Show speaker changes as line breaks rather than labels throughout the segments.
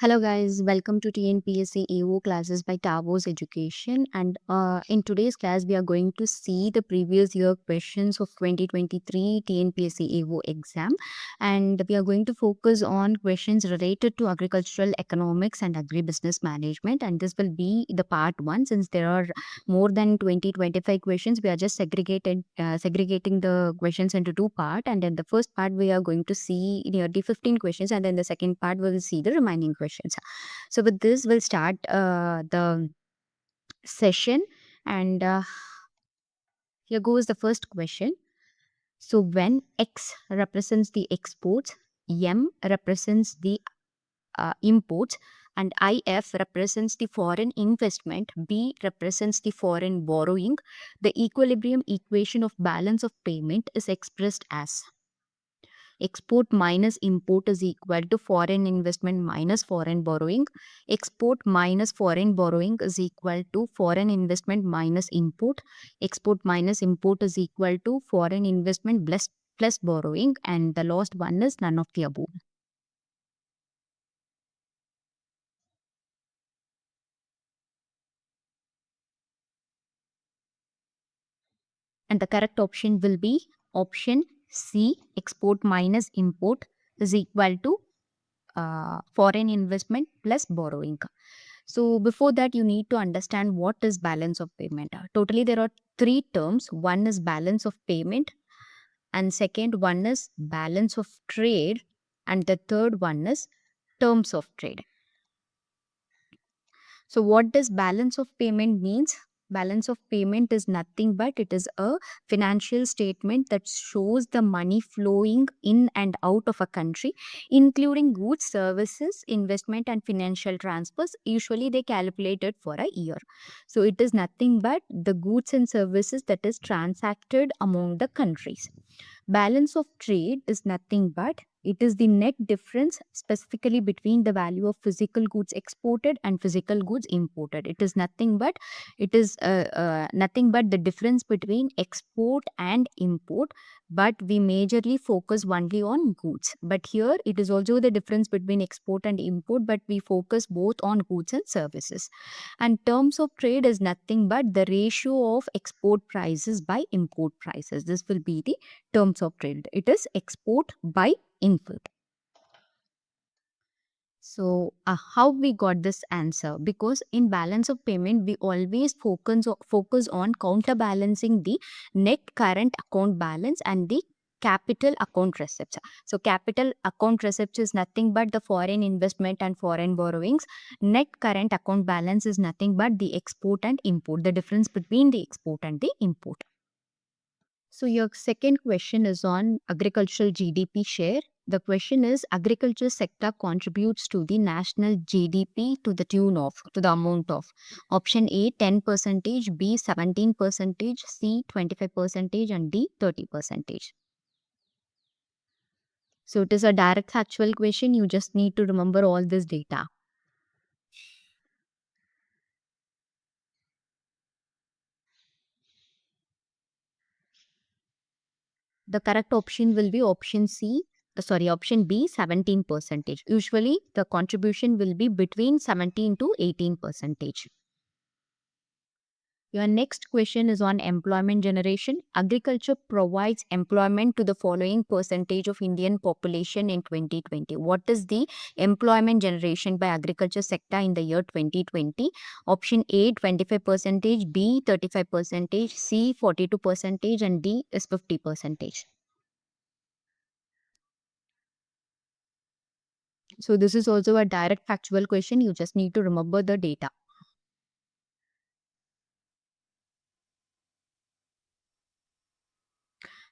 Hello guys, welcome to TNPSC AO classes by Tarvos Education, and in today's class we are going to see the previous year questions of 2023 TNPSC AO exam, and we are going to focus on questions related to agricultural economics and agribusiness management, and this will be the part 1. Since there are more than 25 questions, we are just segregating the questions into two parts, and in the first part we are going to see nearly 15 questions, and then the second part we will see the remaining questions. So with this, we'll start the session. And here goes the first question. So when X represents the exports, M represents the imports, and IF represents the foreign investment, B represents the foreign borrowing, the equilibrium equation of balance of payment is expressed as export minus import is equal to foreign investment minus foreign borrowing. Export minus foreign borrowing is equal to foreign investment minus import. Export minus import is equal to foreign investment plus borrowing. And the last one is none of the above. And the correct option will be option C, export minus import is equal to foreign investment plus borrowing. So before that, you need to understand what is balance of payment. Totally, there are three terms. One is balance of payment, and second one is balance of trade, and the third one is terms of trade. So what does balance of payment means? Balance of payment is nothing but it is a financial statement that shows the money flowing in and out of a country, including goods, services, investment, and financial transfers. Usually they calculate it for a year. So it is nothing but the goods and services that is transacted among the countries. Balance of trade is nothing but it is the net difference specifically between the value of physical goods exported and physical goods imported. It is nothing but the difference between export and import, but we majorly focus only on goods. But here it is also the difference between export and import, but we focus both on goods and services. And terms of trade is nothing but the ratio of export prices by import prices. This will be the terms of trade. It is export by import. So, how we got this answer? Because in balance of payment, we always focus on counterbalancing the net current account balance and the capital account receipts. So, capital account receipts is nothing but the foreign investment and foreign borrowings. Net current account balance is nothing but the export and import, the difference between the export and the import. So your second question is on agricultural GDP share. The question is agriculture sector contributes to the national GDP to the amount of option A 10 percentage, B 17 percentage, C 25 percentage, and D 30 percentage. So it is a direct factual question. You just need to remember all this data. The correct option will be option option B 17 percentage. Usually the contribution will be between 17 to 18 percentage. Your next question is on employment generation. Agriculture provides employment to the following percentage of Indian population in 2020. What is the employment generation by agriculture sector in the year 2020? Option A 25 percentage, B 35 percentage, C 42 percentage, and D is 50 percentage. So this is also a direct factual question. You just need to remember the data.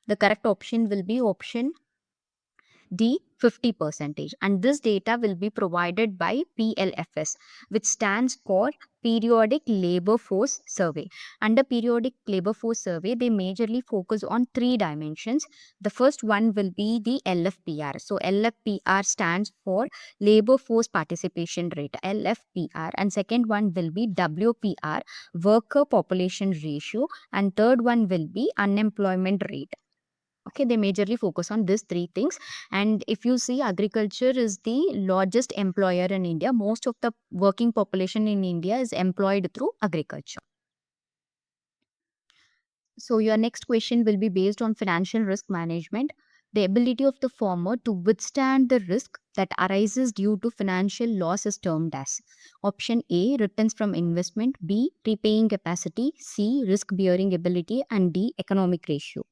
The correct option will be option D 50 percentage, and this data will be provided by PLFS, which stands for Periodic Labor Force Survey. Under Periodic Labor Force Survey, they majorly focus on three dimensions. The first one will be the LFPR. So LFPR stands for Labor Force Participation Rate, LFPR, and second one will be WPR, Worker Population Ratio, and third one will be Unemployment Rate. Okay, they majorly focus on these three things. And if you see, agriculture is the largest employer in India. Most of the working population in India is employed through agriculture. So your next question will be based on financial risk management, the ability of the farmer to withstand the risk that arises due to financial loss is termed as option A, returns from investment, B, repaying capacity, C, risk bearing ability, and D, economic ratio.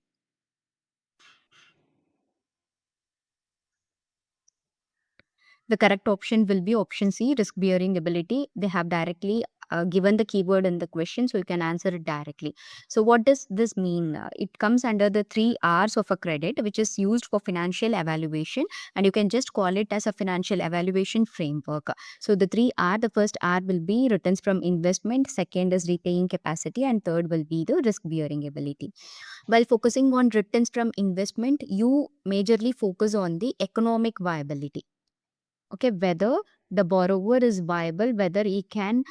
The correct option will be option C, risk bearing ability. They have directly given the keyword in the question, so you can answer it directly. So, what does this mean? It comes under the 3 R's of a credit, which is used for financial evaluation, and you can just call it as a financial evaluation framework. So, the 3 R, the first R will be returns from investment, second is repaying capacity, and third will be the risk bearing ability. While focusing on returns from investment, you majorly focus on the economic viability. Okay, whether the borrower is viable, whether he can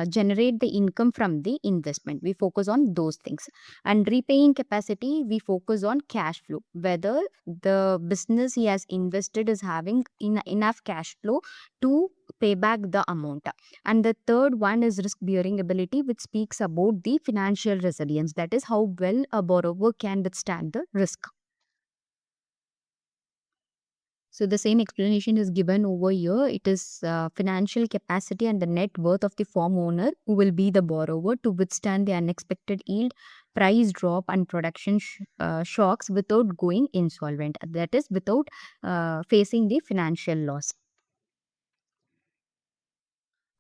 generate the income from the investment, we focus on those things. And repaying capacity, we focus on cash flow, whether the business he has invested is having enough cash flow to pay back the amount. And the third one is risk bearing ability, which speaks about the financial resilience, that is how well a borrower can withstand the risk. So the same explanation is given over here. It is financial capacity and the net worth of the farm owner who will be the borrower to withstand the unexpected yield, price drop, and production shocks without going insolvent. That is, without facing the financial loss.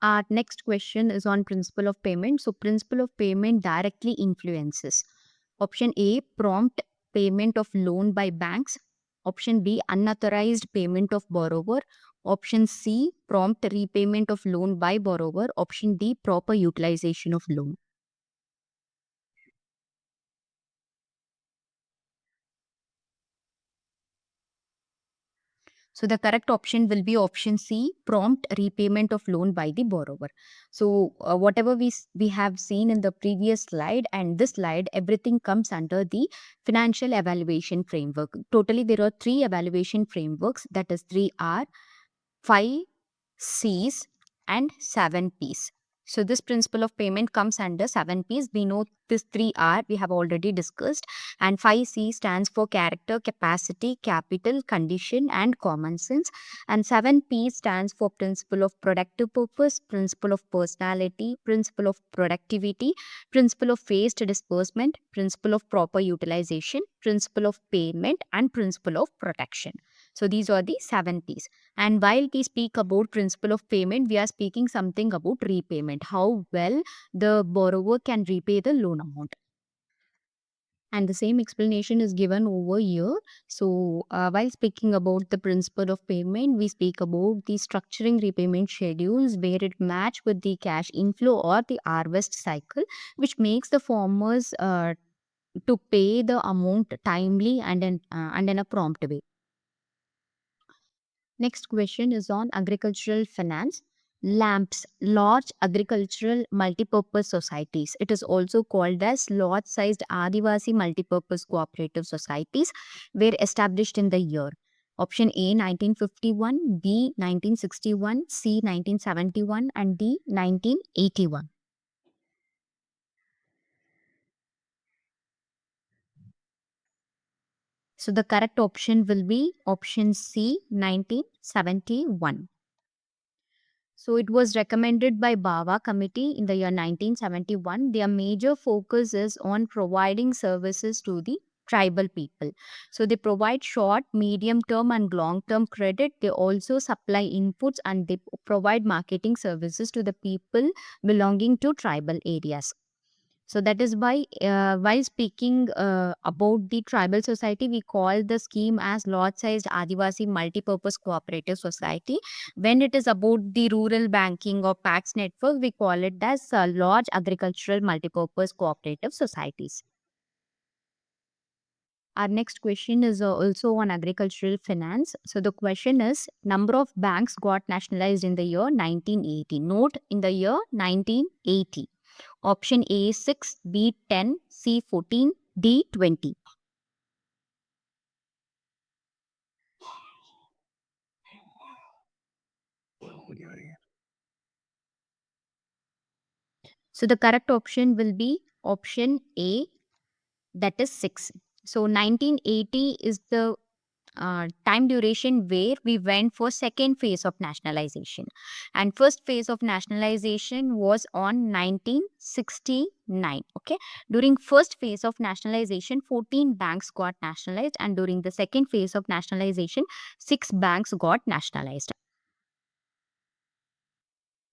Our next question is on principle of payment. So, principle of payment directly influences option A, prompt payment of loan by banks. Option B, unauthorized payment of borrower. Option C, prompt repayment of loan by borrower. Option D, proper utilization of loan. So the correct option will be option C, prompt repayment of loan by the borrower. So whatever we have seen in the previous slide and this slide, everything comes under the financial evaluation framework. Totally, there are 3 evaluation frameworks, that is 3R, 5 Cs, and 7 Ps. So this principle of payment comes under 7 Ps. We know this 3R we have already discussed, and 5C stands for character, capacity, capital, condition, and common sense. And 7P stands for principle of productive purpose, principle of personality, principle of productivity, principle of phased disbursement, principle of proper utilization, principle of payment, and principle of protection. So these are the 7 Ps. And while we speak about principle of payment, we are speaking something about repayment, how well the borrower can repay the loan amount. And the same explanation is given over here. So, while speaking about the principle of payment, we speak about the structuring repayment schedules where it match with the cash inflow or the harvest cycle, which makes the farmers to pay the amount timely and in a prompt way. Next question is on agricultural finance. LAMPS, large agricultural multipurpose societies. It is also called as large-sized Adivasi multipurpose cooperative societies, were established in the year. Option A 1951, B 1961, C 1971, and D 1981. So the correct option will be option C 1971. So it was recommended by Bawa Committee in the year 1971. Their major focus is on providing services to the tribal people. So they provide short, medium term, and long term credit. They also supply inputs and they provide marketing services to the people belonging to tribal areas. So that is why, while speaking about the tribal society, we call the scheme as large-sized Adivasi multipurpose cooperative society. When it is about the rural banking or PAX network, we call it as large agricultural multipurpose cooperative societies. Our next question is also on agricultural finance. So the question is, number of banks got nationalized in the year 1980. Note, in the year 1980. Option A 6, B 10, C 14, D 20. So the correct option will be option A, that is 6. So 1980 is the time duration where we went for second phase of nationalization, and first phase of nationalization was on 1969. Okay, during first phase of nationalization 14 banks got nationalized, and during the second phase of nationalization 6 banks got nationalized.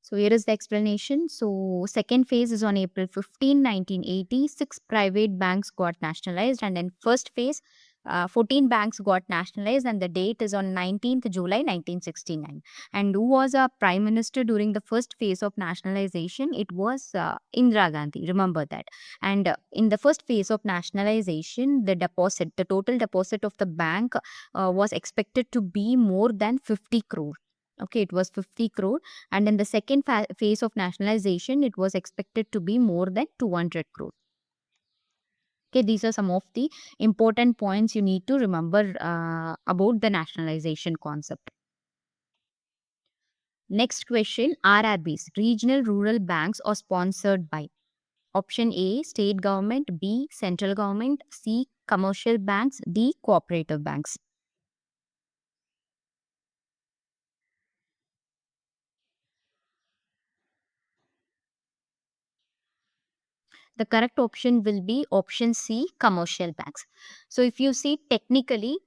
So here is the explanation. So second phase is on April 15, 1980. 6 private banks got nationalized, and then first phase, 14 banks got nationalized, and the date is on 19th July 1969. And who was a prime minister during the first phase of nationalization? It was Indira Gandhi. Remember that. And in the first phase of nationalization, the total deposit of the bank was expected to be more than 50 crore. Okay, it was 50 crore, and in the second phase of nationalization it was expected to be more than 200 crore. Okay, these are some of the important points you need to remember about the nationalization concept. Next question, RRBs, regional rural banks, are sponsored by option A, state government, B, central government, C, commercial banks, D, cooperative banks. The correct option will be option C, commercial banks. So if you see technically,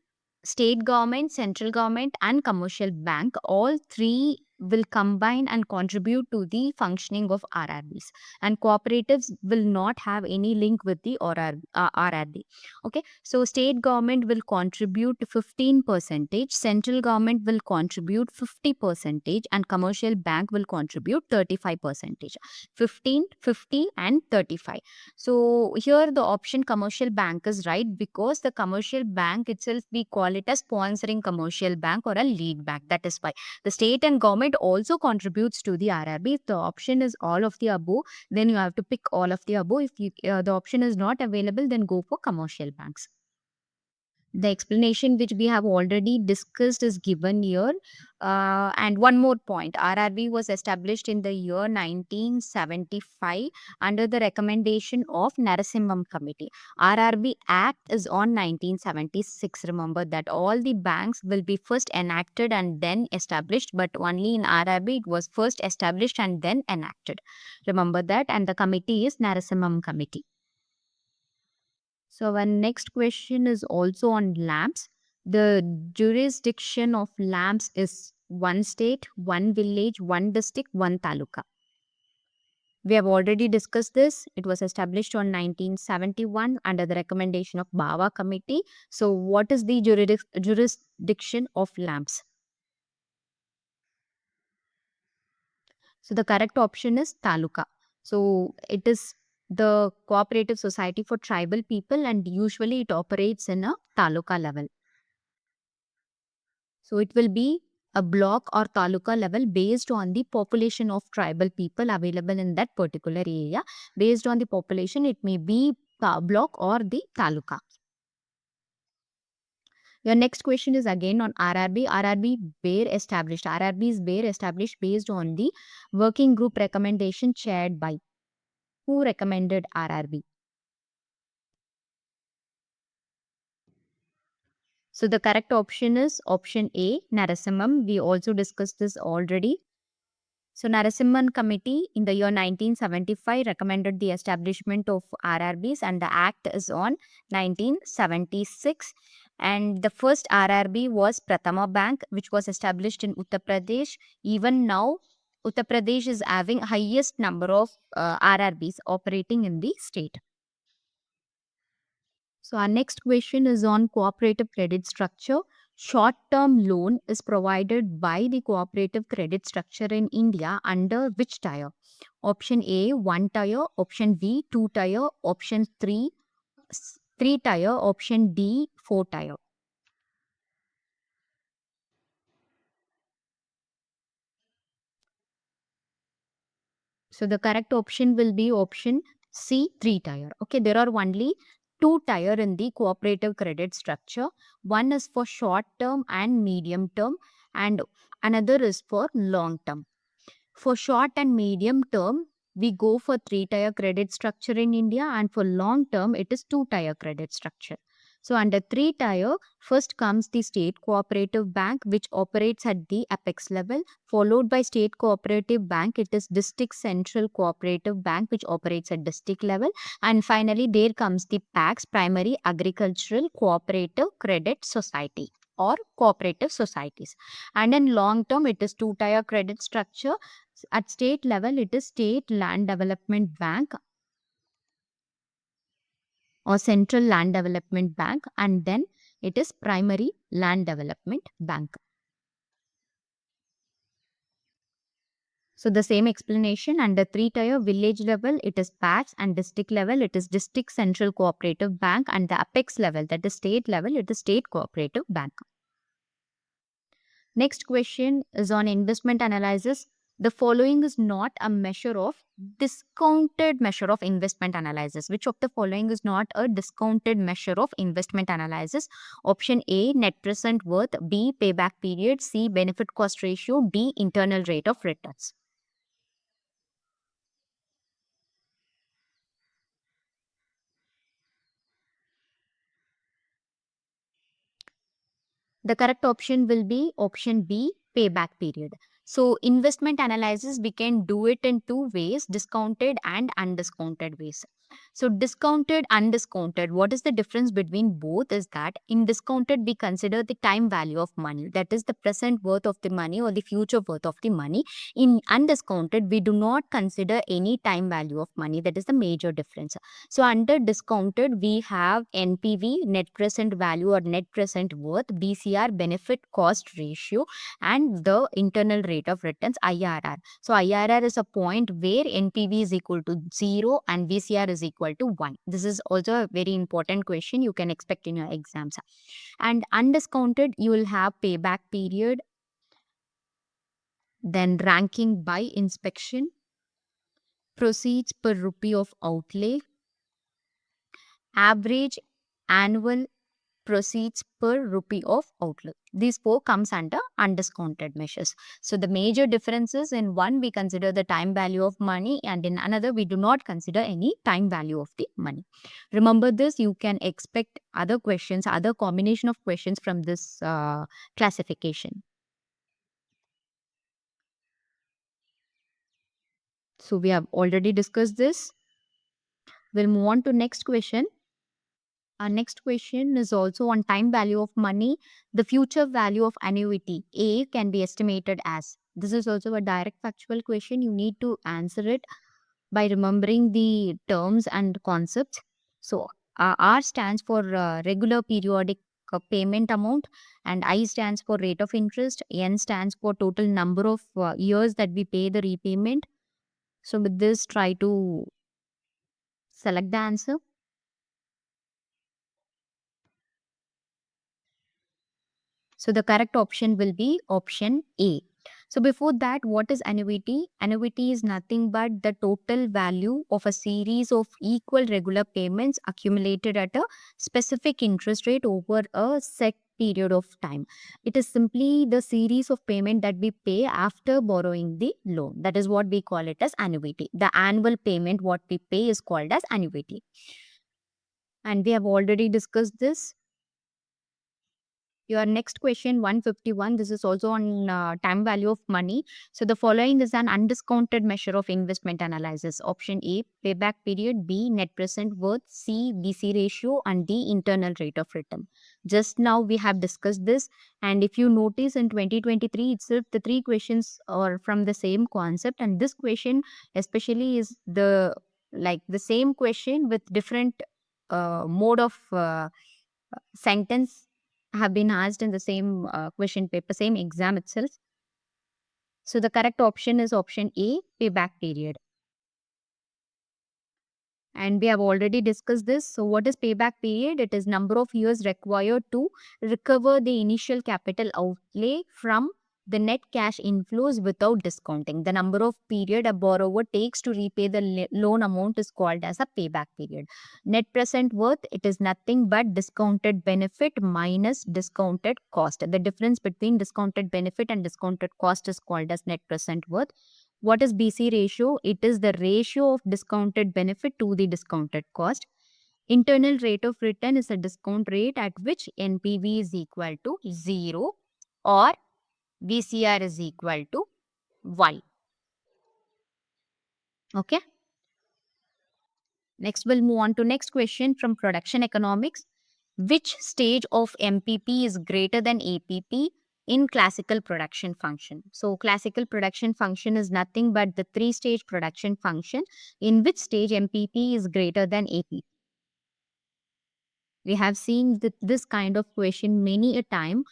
state government, central government and commercial bank, all three will combine and contribute to the functioning of RRBs, and cooperatives will not have any link with the RRB. Okay, so state government will contribute 15 percentage, central government will contribute 50 percentage, and commercial bank will contribute 35 percentage. 15, 50 and 35. So here the option commercial bank is right, because the commercial bank itself, we call it as sponsoring commercial bank or a lead bank. That is why the state and government also contributes to the RRB. If the option is all of the above, then you have to pick all of the above. If the option is not available, then go for commercial banks. The explanation which we have already discussed is given here. And one more point, RRB was established in the year 1975 under the recommendation of Narasimham Committee. RRB Act is on 1976. Remember that all the banks will be first enacted and then established, but only in RRB it was first established and then enacted. Remember that, and the committee is Narasimham Committee. So our next question is also on lamps. The jurisdiction of lamps is one state, one village, one district, one taluka. We have already discussed this. It was established on 1971 under the recommendation of Bawa Committee. So what is the jurisdiction of lamps? So the correct option is taluka. So it is the cooperative society for tribal people, and usually it operates in a taluka level. So it will be a block or taluka level based on the population of tribal people available in that particular area. Based on the population, it may be block or the taluka. Your next question is again on RRB. RRBs were established based on the working group recommendation chaired by who recommended RRB. So the correct option is option A, Narasimham. We also discussed this already. So Narasimhan Committee in the year 1975 recommended the establishment of RRBs, and the act is on 1976. And the first RRB was Prathama Bank, which was established in Uttar Pradesh. Even now, Uttar Pradesh is having highest number of RRBs operating in the state. So our next question is on cooperative credit structure. Short-term loan is provided by the cooperative credit structure in India under which tier? Option A, 1 tier, option B, 2 tier, option 3, 3 tier, option D, 4 tier. So the correct option will be option C, 3 tier. Okay, there are only 2 tier in the cooperative credit structure. One is for short term and medium term, and Another is for long term. For short and medium term, we go for three-tier credit structure in India, and for long term, it is two-tier credit structure. So under three-tier, first comes the state cooperative bank, which operates at the apex level, followed by state cooperative bank. It is district central cooperative bank, which operates at district level, and finally there comes the PACS, primary agricultural cooperative credit society or cooperative societies. And in long term, it is two-tier credit structure. At state level, it is State Land Development Bank or Central Land Development Bank, and then it is Primary Land Development Bank. So the same explanation under three-tier village level, it is PACS, and district level, it is District Central Cooperative Bank, and the apex level, that is state level, it is State Cooperative Bank. Next question is on investment analysis. The following is not a measure of discounted measure of investment analysis. Which of the following is not a discounted measure of investment analysis? Option A, net present worth. B, payback period. C, benefit cost ratio. D, internal rate of returns. The correct option will be option B, payback period. So investment analysis, we can do it in two ways, discounted and undiscounted ways. So discounted, undiscounted, what is the difference between both is that in discounted, we consider the time value of money, that is the present worth of the money or the future worth of the money. In undiscounted, we do not consider any time value of money. That is the major difference. So under discounted, we have NPV, net present value or net present worth, BCR, benefit cost ratio, and the internal rate of returns, IRR. So IRR is a point where NPV is equal to 0 and BCR is equal to 1. This is also a very important question you can expect in your exams. And undiscounted, you will have payback period, then ranking by inspection, proceeds per rupee of outlay, average annual proceeds per rupee of outlay. These four comes under undiscounted measures. So the major differences, in one we consider the time value of money, and in another we do not consider any time value of the money. Remember this, you can expect other questions, other combination of questions from this classification. So we have already discussed this. We'll move on to next question. Our next question is also on time value of money. The future value of annuity A can be estimated as. This is also a direct factual question. You need to answer it by remembering the terms and concepts. So R stands for regular periodic payment amount, and I stands for rate of interest. N stands for total number of years that we pay the repayment. So with this, try to select the answer. So the correct option will be option A. So before that, what is annuity? Annuity is nothing but the total value of a series of equal regular payments accumulated at a specific interest rate over a set period of time. It is simply the series of payment that we pay after borrowing the loan. That is what we call it as annuity. The annual payment what we pay is called as annuity. And we have already discussed this. Your next question, 151, this is also on time value of money. So the following is an undiscounted measure of investment analysis. Option A, payback period. B, net present worth. C, BC ratio. And D, internal rate of return. Just now we have discussed this. And if you notice in 2023 itself, the three questions are from the same concept. And this question especially is the same question with different mode of sentence have been asked in the same question paper, same exam itself. So the correct option is option A, payback period. And we have already discussed this. So what is payback period? It is number of years required to recover the initial capital outlay from the net cash inflows without discounting. The number of period a borrower takes to repay the loan amount is called as a payback period. Net present worth, it is nothing but discounted benefit minus discounted cost. The difference between discounted benefit and discounted cost is called as net present worth. What is BC ratio? It is the ratio of discounted benefit to the discounted cost. Internal rate of return is a discount rate at which NPV is equal to 0 or VCR is equal to Y. Okay. Next, we'll move on to next question from production economics. Which stage of MPP is greater than APP in classical production function? So, classical production function is nothing but the three-stage production function in which stage MPP is greater than APP. We have seen this kind of question many a time.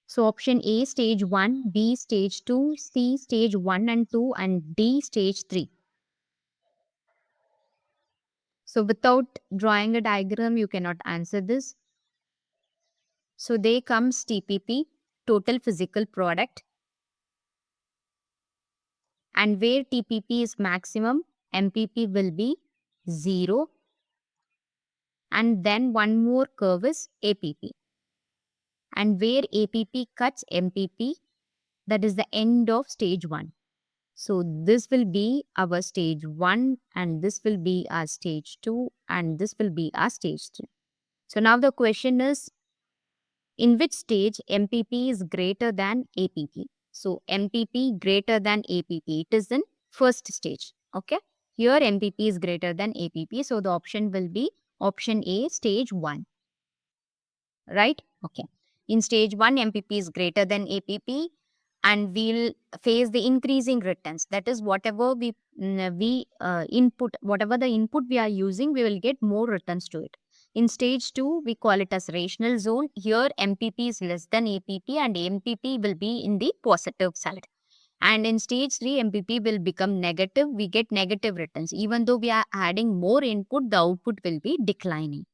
So option A stage 1, B stage 2, C stage 1 and 2 and D stage 3. So without drawing a diagram, you cannot answer this. So there comes TPP, total physical product. And where TPP is maximum, MPP will be 0. And then one more curve is APP. And where APP cuts MPP, that is the end of stage 1. So this will be our stage 1 and this will be our stage 2 and this will be our stage 3. So now the question is, in which stage MPP is greater than APP? So MPP greater than APP, it is in first stage. Okay. Here MPP is greater than APP. So the option will be option A, stage 1. Right? Okay. In stage 1, MPP is greater than APP and we'll face the increasing returns. That is, whatever we input, whatever the input we are using, we will get more returns to it. In stage 2, we call it as rational zone. Here, MPP is less than APP and MPP will be in the positive side. And in stage 3, MPP will become negative. We get negative returns. Even though we are adding more input, the output will be declining.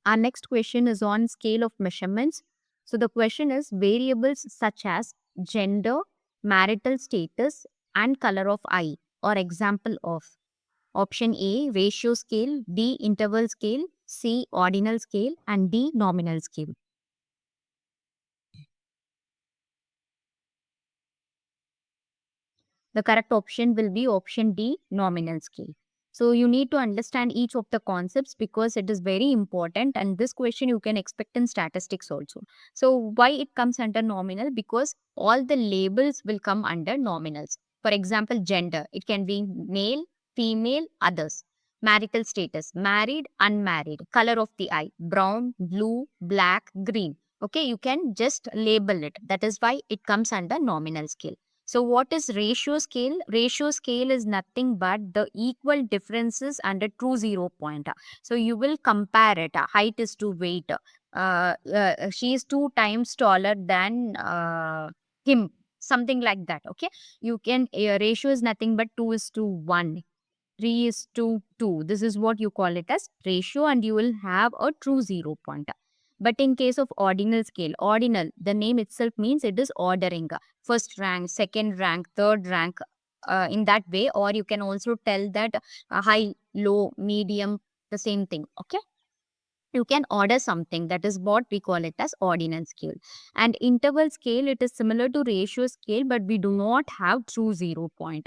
Our next question is on scale of measurements. So the question is variables such as gender, marital status, and color of eye or example of. Option A, ratio scale, B, interval scale, C, ordinal scale, and D, nominal scale. The correct option will be option D, nominal scale. So you need to understand each of the concepts because it is very important, and this question you can expect in statistics also. So why it comes under nominal? Because all the labels will come under nominals. For example, gender, it can be male, female, others. Marital status, married, unmarried. Color of the eye, brown, blue, black, green. Okay, you can just label it. That is why it comes under nominal scale. So what is ratio scale? Ratio scale is nothing but the equal differences under true 0 point. So you will compare it. Height is to weight. She is 2 times taller than him. Something like that. Okay. You can, ratio is nothing but 2 is to 1. 3 is to 2. This is what you call it as ratio and you will have a true 0 point. But in case of ordinal scale, ordinal, the name itself means it is ordering. First rank, second rank, third rank, in that way. Or you can also tell that high, low, medium, the same thing. Okay. You can order something, that is what we call it as ordinal scale. And interval scale, it is similar to ratio scale, but we do not have true 0 point.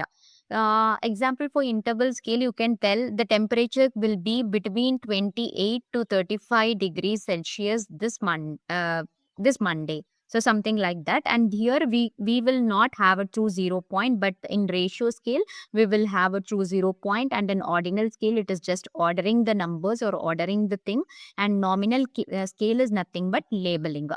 Example for interval scale, you can tell the temperature will be between 28 to 35 degrees Celsius this Monday. So something like that. And here we will not have a true 0 point, but in ratio scale, we will have a true 0 point. And in ordinal scale, it is just ordering the numbers or ordering the thing. And nominal scale is nothing but labeling.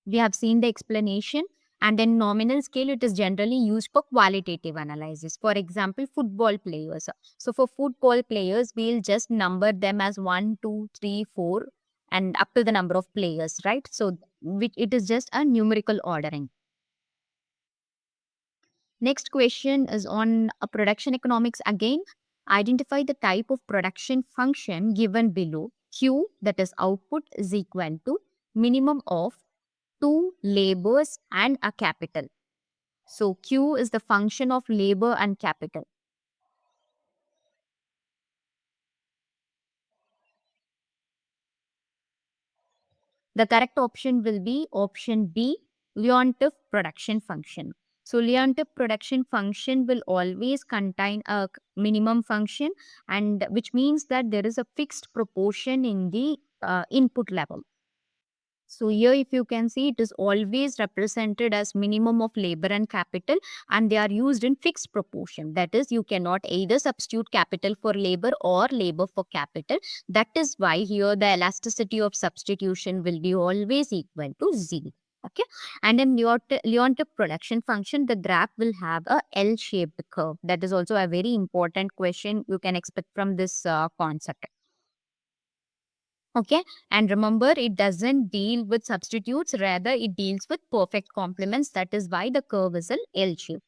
We have seen the explanation. And in nominal scale, it is generally used for qualitative analysis. For example, football players. So for football players, we'll just number them as 1, 2, 3, 4 and up to the number of players, right? So it is just a numerical ordering. Next question is on production economics again. Identify the type of production function given below Q, that is output, is equal to minimum of two labors and a capital. So Q is the function of labor and capital. The correct option will be option B, Leontief production function. So Leontief production function will always contain a minimum function, and which means that there is a fixed proportion in the input level. So here if you can see, it is always represented as minimum of labor and capital, and they are used in fixed proportion. That is, you cannot either substitute capital for labor or labor for capital. That is why here the elasticity of substitution will be always equal to 0. Okay. And in Leontief production function, the graph will have a L-shaped curve. That is also a very important question you can expect from this concept. Okay. And remember, it doesn't deal with substitutes, rather, it deals with perfect complements. That is why the curve is an L shape.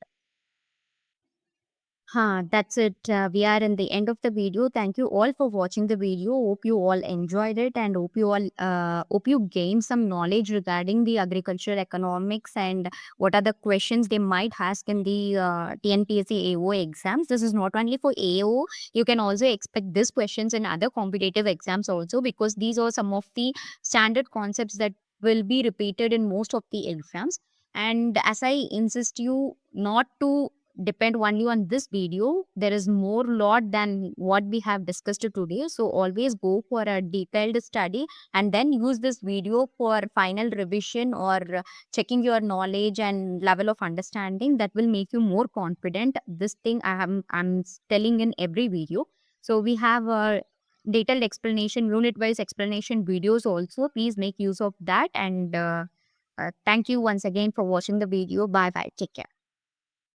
That's it. We are in the end of the video. Thank you all for watching the video. Hope you all enjoyed it, and hope you gained some knowledge regarding the agricultural economics and what are the questions they might ask in the TNPSC AO exams. This is not only for AO. You can also expect these questions in other competitive exams also, because these are some of the standard concepts that will be repeated in most of the exams. And as I insist you not to depend only on this video, there is more lot than what we have discussed today. So always go for a detailed study and then use this video for final revision or checking your knowledge and level of understanding. That will make you more confident. This thing I'm telling in every video. So we have a detailed explanation, unit wise explanation videos also. Please make use of that, and thank you once again for watching the video. Bye bye, take care.